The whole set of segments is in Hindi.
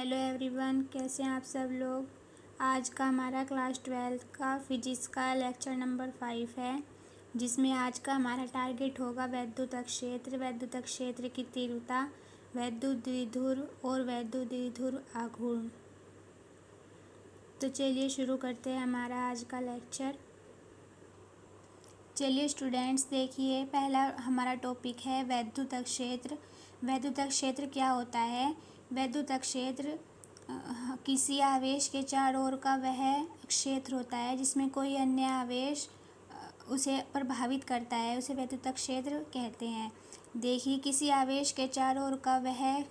हेलो एवरीवन, कैसे हैं आप सब लोग। आज का हमारा क्लास 12th का फिजिक्स का लेक्चर नंबर 5 है, जिसमें आज का हमारा टारगेट होगा वैद्युत क्षेत्र की तीव्रता, वैद्युत द्विध्रुव और वैद्युत द्विध्रुव आघूर्ण। तो चलिए शुरू करते हैं हमारा आज का लेक्चर। चलिए स्टूडेंट्स, देखिए पहला हमारा टॉपिक है वैद्युत क्षेत्र। वैद्युत क्षेत्र क्या होता है? वैद्युत क्षेत्र किसी आवेश के चारों ओर का वह क्षेत्र होता है जिसमें कोई अन्य आवेश उसे प्रभावित करता है, उसे वैद्युत क्षेत्र कहते हैं। देखिए, किसी आवेश के चारों ओर का वह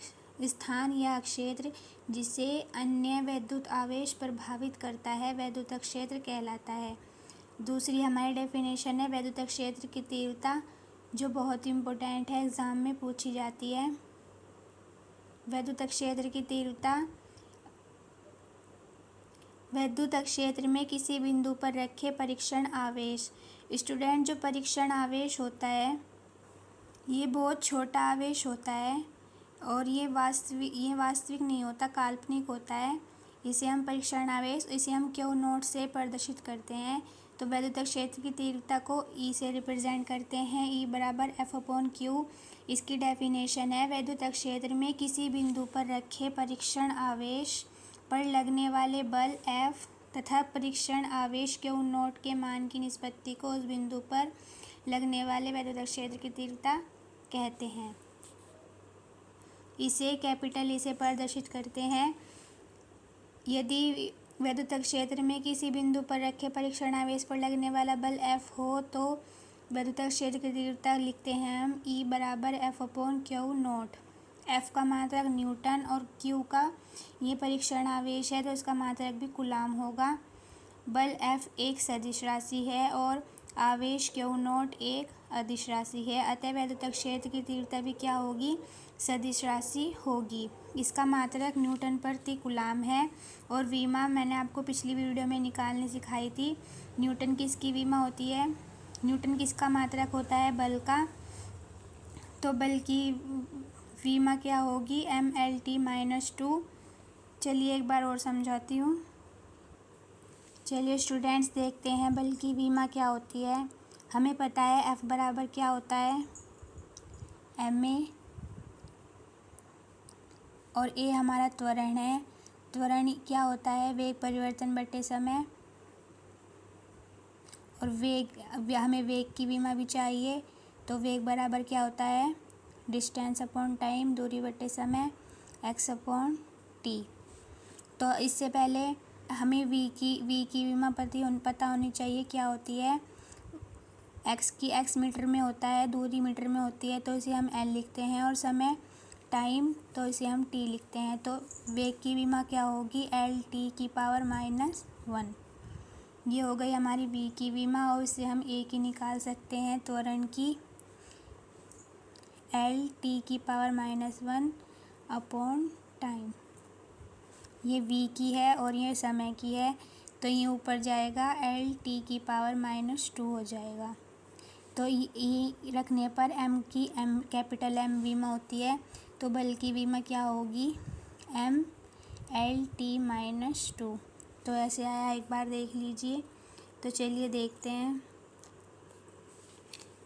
स्थान या क्षेत्र जिसे अन्य वैद्युत आवेश प्रभावित करता है वैद्युत क्षेत्र कहलाता है। दूसरी हमारी डेफिनेशन है वैद्युत क्षेत्र की तीव्रता, जो बहुत इम्पोर्टेंट है, एग्ज़ाम में पूछी जाती है। वैद्युत क्षेत्र की तीव्रता वैद्युत क्षेत्र में किसी बिंदु पर रखे परीक्षण आवेश। स्टूडेंट, जो परीक्षण आवेश होता है ये बहुत छोटा आवेश होता है और ये वास्तविक नहीं होता, काल्पनिक होता है। इसे हम परीक्षण आवेश, इसे हम क्यू नोट से प्रदर्शित करते हैं। तो वैद्युत क्षेत्र की तीव्रता को ई से रिप्रेजेंट करते हैं, ई बराबर एफ अपॉन क्यू। इसकी डेफिनेशन है वैद्युत क्षेत्र में किसी बिंदु पर रखे परीक्षण आवेश पर लगने वाले बल एफ तथा परीक्षण आवेश क्यू नोट के मान की निष्पत्ति को उस बिंदु पर लगने वाले वैद्युत क्षेत्र की तीव्रता कहते हैं। इसे कैपिटल ई से प्रदर्शित करते हैं। यदि वैद्युत क्षेत्र में किसी बिंदु पर रखे परीक्षण आवेश पर लगने वाला बल F हो तो वैद्युत क्षेत्र की तीव्रता लिखते हैं हम E बराबर F upon Q note. F का मात्रक न्यूटन और Q का ये परीक्षण आवेश है तो इसका मात्रक भी कूलाम होगा। बल F एक सदिश राशि है और आवेश क्यू नोट एक अदिश राशि है, अतः वैद्युत क्षेत्र की तीव्रता भी क्या होगी? सदिश राशि होगी। इसका मात्रक न्यूटन प्रति कूलाम है और विमा मैंने आपको पिछली वीडियो में निकालनी सिखाई थी। न्यूटन किसकी विमा होती है? न्यूटन किसका मात्रक होता है? बल का। तो बल की विमा क्या होगी? MLT-2। चलिए एक बार और समझाती हूँ। चलिए स्टूडेंट्स, देखते हैं बल की विमा क्या होती है। हमें पता है F बराबर क्या होता है? MA और A हमारा त्वरण है। त्वरण क्या होता है? वेग परिवर्तन बटे समय। और हमें वेग की विमा भी चाहिए, तो वेग बराबर क्या होता है? डिस्टेंस अपॉन टाइम, दूरी बटे समय, x अपॉन t। तो इससे पहले हमें v की विमा पता होनी चाहिए क्या होती है। x मीटर में होता है, दूरी मीटर में होती है, तो इसे हम l लिखते हैं और समय टाइम तो इसे हम t लिखते हैं। तो वेग की विमा क्या होगी? LT⁻⁻1। ये हो गई हमारी v की विमा और इसे हम a की निकाल सकते हैं। त्वरण की LT⁻⁻1 अपॉन टाइम, ये v की है और ये समय की है, तो ये ऊपर जाएगा LT⁻⁻2 हो जाएगा। तो ये रखने पर कैपिटल M विमा होती है, तो बल की विमा क्या होगी? MLT-2। तो ऐसे आया, एक बार देख लीजिए। तो चलिए देखते हैं।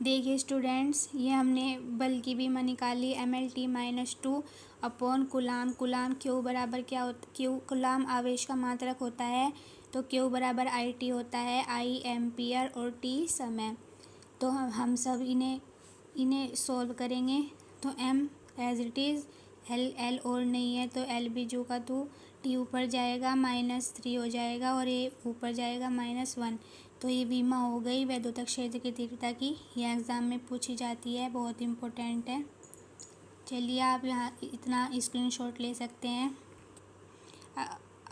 देखिए स्टूडेंट्स, ये हमने बल की विमा निकाली MLT-2 upon coulomb. Coulomb Q बराबर क्या होता? क्यू कूलाम आवेश का मात्रक होता है, तो क्यू बराबर IT होता है, I एम्पियर और T समय। तो हम सब इन्हें सॉल्व करेंगे। तो M as it is, L और नहीं है तो L भी जो का तो T ऊपर जाएगा -3 हो जाएगा और ये ऊपर जाएगा -1। तो ये विमा हो गई वैद्युत क्षेत्र की तीव्रता की। यह एग्ज़ाम में पूछी जाती है, बहुत इम्पोर्टेंट है। चलिए आप यहाँ इतना स्क्रीनशॉट ले सकते हैं।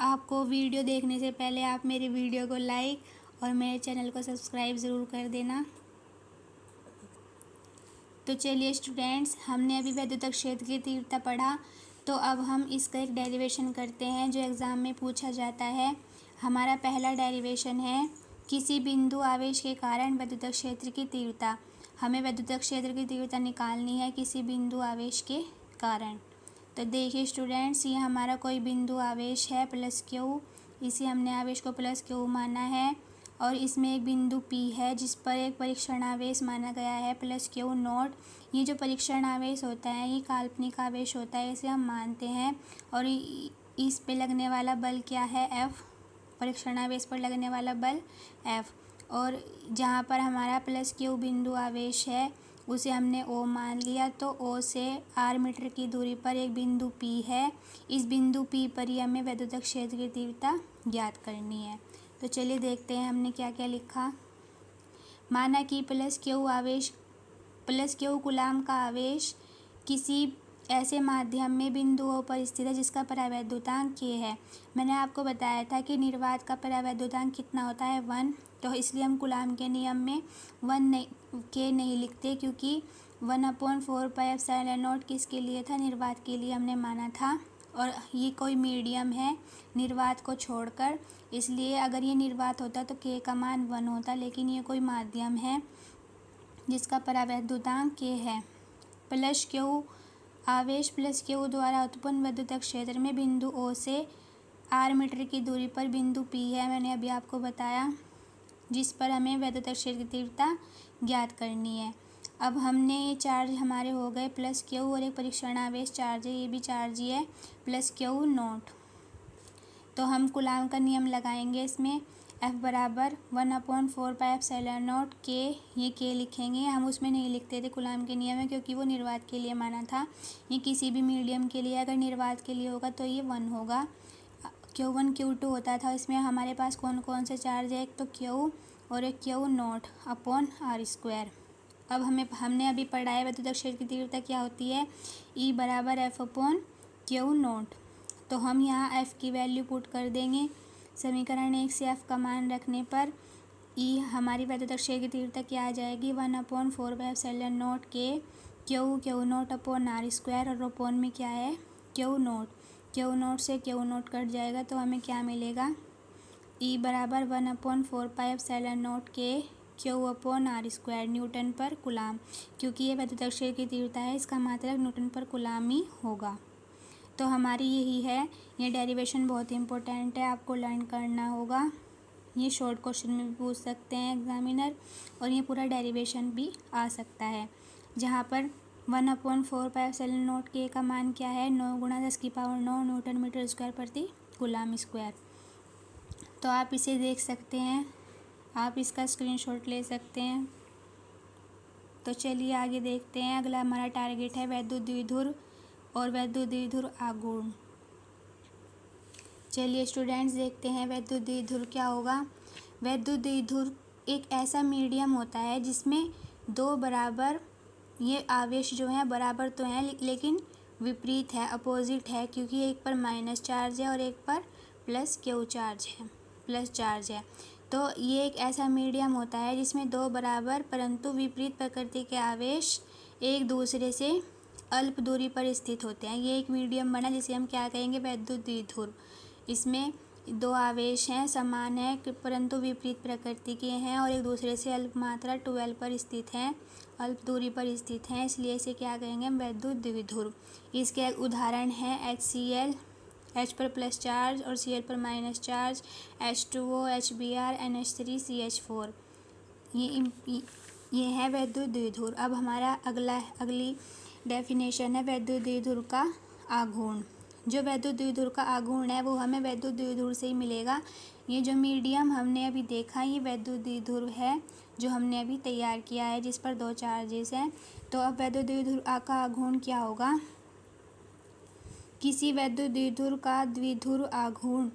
आपको वीडियो देखने से पहले आप मेरे वीडियो को लाइक और मेरे चैनल को सब्सक्राइब ज़रूर कर देना। तो चलिए स्टूडेंट्स, हमने अभी वैद्युत क्षेत्र की तीव्रता पढ़ा, तो अब हम इसका एक डेरिवेशन करते हैं जो एग्ज़ाम में पूछा जाता है। हमारा पहला डेरिवेशन है किसी बिंदु आवेश के कारण वैद्युत क्षेत्र की तीव्रता। हमें वैद्युत क्षेत्र की तीव्रता निकालनी है किसी बिंदु आवेश के कारण। तो देखिए स्टूडेंट्स, ये हमारा कोई बिंदु आवेश है प्लस क्यू, इसी हमने आवेश को प्लस क्यू माना है, और इसमें एक बिंदु P है जिस पर एक परीक्षण आवेश माना गया है प्लस क्यू नॉट। ये जो परीक्षण आवेश होता है ये काल्पनिक आवेश होता है, इसे हम मानते हैं। और इस पे लगने वाला बल क्या है, F। परीक्षण आवेश पर लगने वाला बल F। और जहाँ पर हमारा प्लस क्यू बिंदु आवेश है उसे हमने O मान लिया, तो O से R मीटर की दूरी पर एक बिंदु P है। इस बिंदु P पर ही हमें वैद्युत क्षेत्र की तीव्रता ज्ञात करनी है। तो चलिए देखते हैं हमने क्या क्या लिखा। माना कि प्लस क्यू कूलाम का आवेश किसी ऐसे माध्यम में बिंदुओं पर स्थित है जिसका परावैद्युतांक K है। मैंने आपको बताया था कि निर्वात का परावैद्युतांक कितना होता है, 1। तो इसलिए हम कूलाम के नियम में K नहीं लिखते, क्योंकि 1/4πε0 किसके लिए था, निर्वात के लिए हमने माना था। और ये कोई मीडियम है निर्वात को छोड़कर, इसलिए अगर ये निर्वात होता तो K का मान 1 होता, लेकिन ये कोई माध्यम है जिसका परावैद्युतांक K है। प्लस क्यू आवेश प्लस क्यू द्वारा उत्पन्न वैद्युत क्षेत्र में बिंदु O से R मीटर की दूरी पर बिंदु P है, मैंने अभी आपको बताया, जिस पर हमें वैद्युत क्षेत्र की तीव्रता ज्ञात करनी है। अब हमने ये चार्ज हमारे हो गए प्लस क्यू, और एक परीक्षण आवेश चार्ज है, ये भी चार्ज ही है प्लस क्यू नॉट। तो हम कूलाम का नियम लगाएंगे इसमें, F बराबर 1/4πε0 K, ये K लिखेंगे। हम उसमें नहीं लिखते थे कूलाम के नियम में, क्योंकि वो निर्वात के लिए माना था। ये किसी भी मीडियम के लिए, अगर निर्वात के लिए होगा तो ये 1 होगा। Q1 Q2 होता था, इसमें हमारे पास कौन कौन से चार्ज है, एक तो Q और एक Q नॉट अपॉन R²। अब हमने अभी पढ़ा है वैद्युत क्षेत्र की तीव्रता क्या होती है, E बराबर F/Q नॉट। तो हम यहाँ F की वैल्यू पुट कर देंगे। समीकरण 1 से F का मान रखने पर E हमारी वैद्युत क्षेत्र की तीव्रता क्या आ जाएगी, 1/4πε0 K Q not upon R², और अपॉन में क्या है Q नॉट से Q नॉट कट जाएगा, तो हमें क्या मिलेगा, E बराबर 1/4πε0 K Q/R², न्यूटन पर कूलाम। क्योंकि ये वैद्युत क्षेत्र की तीव्रता है, इसका मात्रक न्यूटन पर कूलाम ही होगा। तो हमारी यही है, ये डेरिवेशन बहुत इंपॉर्टेंट है, आपको लर्न करना होगा। ये शॉर्ट क्वेश्चन में भी पूछ सकते हैं एग्जामिनर, और ये पूरा डेरिवेशन भी आ सकता है, जहाँ पर 1/4πε0 K का मान क्या है, 9 × 10⁹ न्यूटन मीटर स्क्वायर प्रति कूलाम स्क्वायर। तो आप इसे देख सकते हैं, आप इसका स्क्रीनशॉट ले सकते हैं। तो चलिए आगे देखते हैं। अगला हमारा टारगेट है वैद्युत द्विध्रुव और वैद्युत द्विध्रुव आघूर्ण। चलिए स्टूडेंट्स देखते हैं वैद्युत द्विध्रुव क्या होगा। वैद्युत द्विध्रुव एक ऐसा मीडियम होता है जिसमें दो बराबर, ये आवेश जो हैं बराबर तो हैं लेकिन विपरीत है, अपोजिट है, क्योंकि एक पर माइनस चार्ज है और एक पर प्लस चार्ज है। तो ये एक ऐसा मीडियम होता है जिसमें दो बराबर परंतु विपरीत प्रकृति के आवेश एक दूसरे से अल्प दूरी पर स्थित होते हैं। ये एक मीडियम बना जिसे हम क्या कहेंगे, वैद्युत द्विध्रुव। इसमें दो आवेश हैं, समान है परंतु विपरीत प्रकृति के हैं और एक दूसरे से अल्प मात्रा 2L पर स्थित हैं, अल्प दूरी पर स्थित हैं, इसलिए इसे क्या कहेंगे, हम वैद्युत द्विध्रुव। इसके उदाहरण हैं HCl, H पर प्लस चार्ज और Cl पर minus charge, H2O, HBr, NH3, CH4। ये है वैद्युत द्विध्रुव। अब हमारा अगली डेफिनेशन है वैद्युत द्विध्रुव का आघूर्ण। जो वैद्युत द्विध्रुव का आघूर्ण है वो हमें वैद्युत द्विध्रुव से ही मिलेगा। ये जो मीडियम हमने अभी देखा ये वैद्युत द्विध्रुव है जो हमने अभी तैयार किया है, जिस पर दो चार्जेस हैं। तो अब वैद्युत द्विध्रुव का आघूर्ण क्या होगा, किसी वैद्युत द्विध्रुव का द्विध्रुव आघूर्ण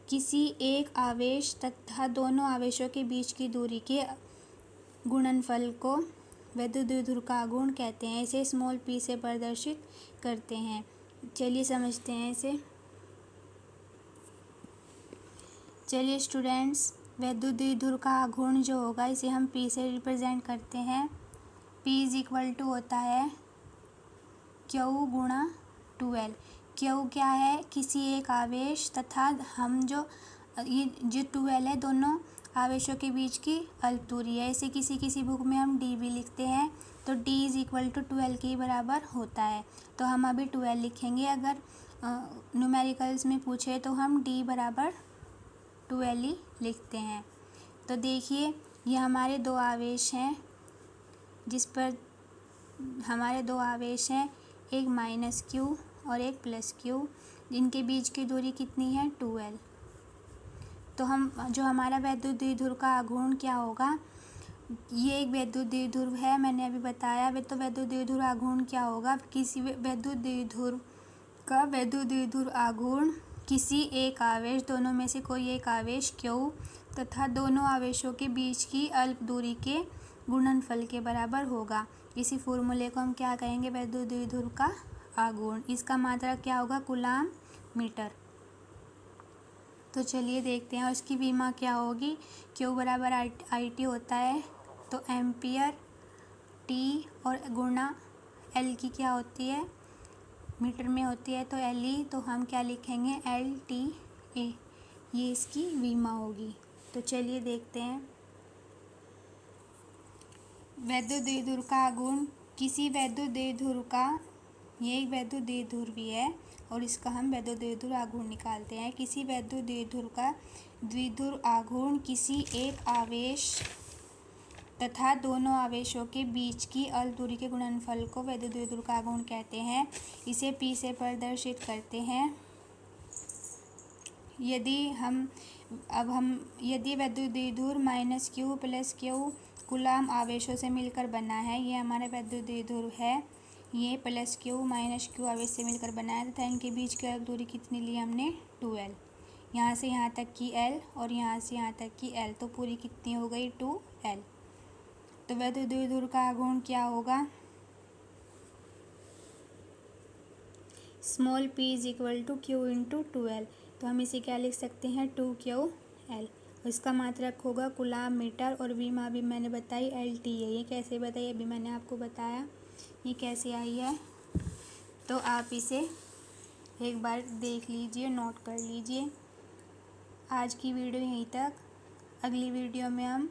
किसी एक आवेश तथा दोनों आवेशों के बीच की दूरी के गुणनफल को वैद्युत द्विध्रुव का आघूर्ण कहते हैं। इसे स्मॉल p से प्रदर्शित करते हैं। चलिए समझते हैं इसे। चलिए स्टूडेंट्स, वैद्युत द्विध्रुव का आघूर्ण जो होगा इसे हम p से रिप्रेजेंट करते हैं। p = होता है Q × 2L। Q क्या है, किसी एक आवेश तथा हम जो 2L है दोनों आवेशों के बीच की अल्प दूरी है। इसे किसी बुक में हम d भी लिखते हैं। तो d इज़ इक्वल टू 12 के बराबर होता है। तो हम अभी 12 लिखेंगे। अगर न्यूमेरिकल्स में पूछे तो हम d बराबर 12 ही लिखते हैं। तो देखिए ये हमारे दो आवेश हैं, जिस पर हमारे दो आवेश हैं, एक माइनस क्यू और एक प्लस क्यू, जिनके बीच की दूरी कितनी है 12। तो हम जो हमारा वैद्युत द्विध्रुव का आघूर्ण क्या होगा, ये एक वैद्युत द्विध्रुव है, मैंने अभी बताया। तो वैद्युत द्विध्रुव आघूर्ण क्या होगा, किसी वैद्युत द्विध्रुव का वैद्युत द्विध्रुव आघूर्ण किसी एक आवेश, दोनों में से कोई एक आवेश Q तथा दोनों आवेशों के बीच की अल्प दूरी के गुणनफल के बराबर होगा। इसी फॉर्मूले को हम क्या कहेंगे, वैद्युत द्विध्रुव का आघूर्ण। इसका मात्रक क्या होगा, कूलाम मीटर। तो चलिए देखते हैं। और इसकी विमा क्या होगी, Q बराबर IT होता है, तो एम्पियर T और गुणा L की क्या होती है, मीटर में होती है, तो LE, तो हम क्या लिखेंगे LTA, ये इसकी विमा होगी। तो चलिए देखते हैं। वैद्युत द्विध्रुव का आघूर्ण किसी वैद्युत द्विध्रुव का, ये एक वैद्युत द्विध्रुव भी है और इसका हम वैद्युत द्विध्रुव आघूर्ण निकालते हैं। किसी वैद्युत द्विध्रुव का द्विध्रुव आघूर्ण किसी एक आवेश तथा दोनों आवेशों के बीच की अल्प दूरी के गुणनफल को वैद्युत द्विध्रुव का आघूर्ण कहते हैं। इसे P से प्रदर्शित करते हैं। यदि वैद्युत द्विध्रुव minus Q plus Q coulomb आवेशों से मिलकर बना है, ये हमारा वैद्युत द्विध्रुव है, ये प्लस Q माइनस Q आवेश से मिलकर बना है तथा इनके बीच की अल्प दूरी कितनी ली हमने 2L। यहाँ से यहाँ तक की L और यहाँ से यहाँ तक की L, तो पूरी कितनी हो गई 2L। तो वैद्युत द्विध्रुव का आघूर्ण क्या होगा, small p is equal to Q into 2L। तो हम इसे क्या लिख सकते हैं 2QL। इसका मात्रक होगा कूलाम मीटर और विमा भी मैंने बताई LTA। ये कैसे बताई, अभी मैंने आपको बताया ये कैसे आई है। तो आप इसे एक बार देख लीजिए, नोट कर लीजिए। आज की वीडियो यहीं तक। अगली वीडियो में हम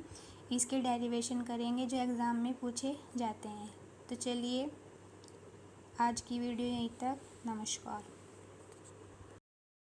इसके डेरिवेशन करेंगे जो एग्ज़ाम में पूछे जाते हैं। तो चलिए आज की वीडियो यहीं तक। नमस्कार।